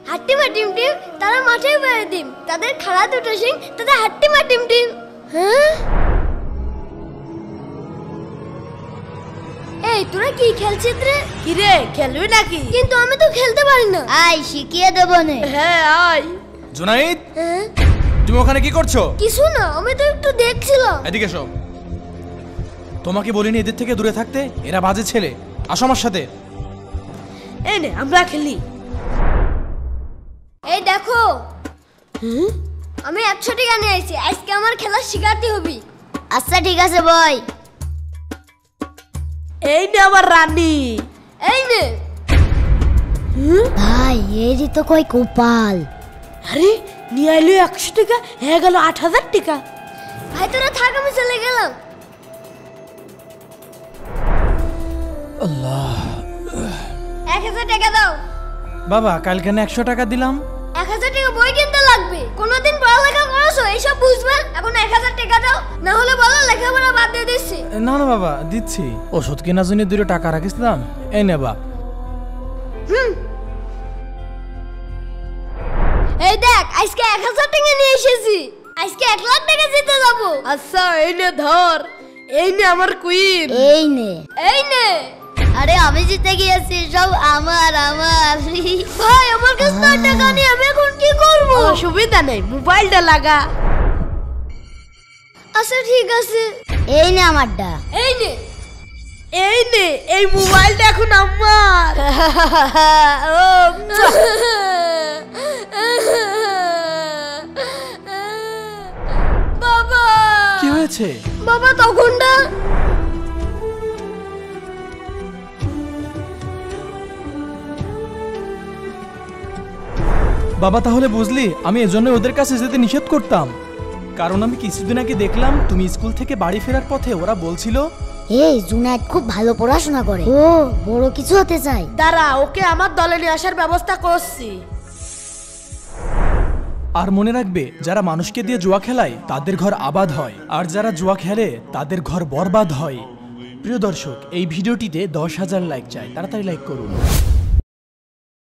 হাট্টিমা team team তারা মাঠে বেড়ে দিম তাদের খাড়া দুটো সিং তাদের হাট্টিমা টিম টিম। হ্যাঁ এই তোরা কি খেলছিস রে? কি রে খেলবি নাকি? কিন্তু আমি তো খেলতে পারি না। আয় শিখিয়ে দেব নে। হ্যাঁ আয়। জুনাইদ হ্যাঁ তুমি ওখানে কি করছো? কিছু না, আমি তো একটু দেখছিলাম। এদিকে এসো। তোমাকে বলিনি এদের থেকে দূরে থাকতে, এরা বাজে ছেলে। আসো আমার সাথে। এই নে আমরা খেলি। এই দেখো আমি 100 টাকা নিয়ে আইছি, আজকে আমার খেলা শিখাতে হবে। আচ্ছা ঠিক আছে বই। এই নে আমার রানী। এই নে ভাই এরই তো কই কোপাল। আরে নিয়ে আইলো 100 টাকা, হয়ে গেল 8000 টাকা। ভাই তোরা থাক, আমি চলে গেলাম। আল্লাহ 1000 টাকা দাও। বাবা কালকে না 100 টাকা দিলাম। 1000 টাকা বই কিনতে লাগবে, কোনদিন পড়ালেখা করেছো এইসব বুঝবে। এখন 1000 টাকা দাও, না হলে বলো লেখাপড়া বাদ দিয়ে দিচ্ছি। না না বাবা দিচ্ছি, ওষুধ কেনার জন্য 2 টাকা রাখিছিলাম, এই নে বাবা। এই দেখ আজকে 1000 টাকা নিয়ে এসেছি, আজকে 1 লাখ টাকা জিতে যাবো। আচ্ছা এই নে ধর। এই নে আমার কুইন। এই নে। এই নে আরে আমি জিতে গিয়েছি, সব আমার আমার। ভাই আমার কাছে তো টাকা নেই, আমি এখন কি করব? অসুবিধা নেই, মোবাইলটা লাগা। আচ্ছা ঠিক আছে। এই নে আমারটা। এই নে এই নে এই মোবাইলটা এখন আমার। ও বাবা কি হয়েছে? বাবা তখনটা বাবা তাহলে বুঝলি আমি এজন্য ওদের কাছে যেতে নিষেধ করতাম, কারণ আমি কিছুদিন আগে দেখলাম তুমি স্কুল থেকে বাড়ি ফেরার পথে ওরা বলছিল এই জুনায়েদ খুব ভালো পড়াশোনা করে, ও বড় কিছু হতে চায়। দাঁড়া, ওকে আমার দলে নিয়ে আসার ব্যবস্থা করছি। আর মনে রাখবে যারা মানুষকে দিয়ে জুয়া খেলায় তাদের ঘর আবাদ হয়, আর যারা জুয়া খেলে তাদের ঘর বরবাদ হয়। প্রিয় দর্শক, এই ভিডিওটিতে 10,000 লাইক চাই, তাড়াতাড়ি লাইক করুন।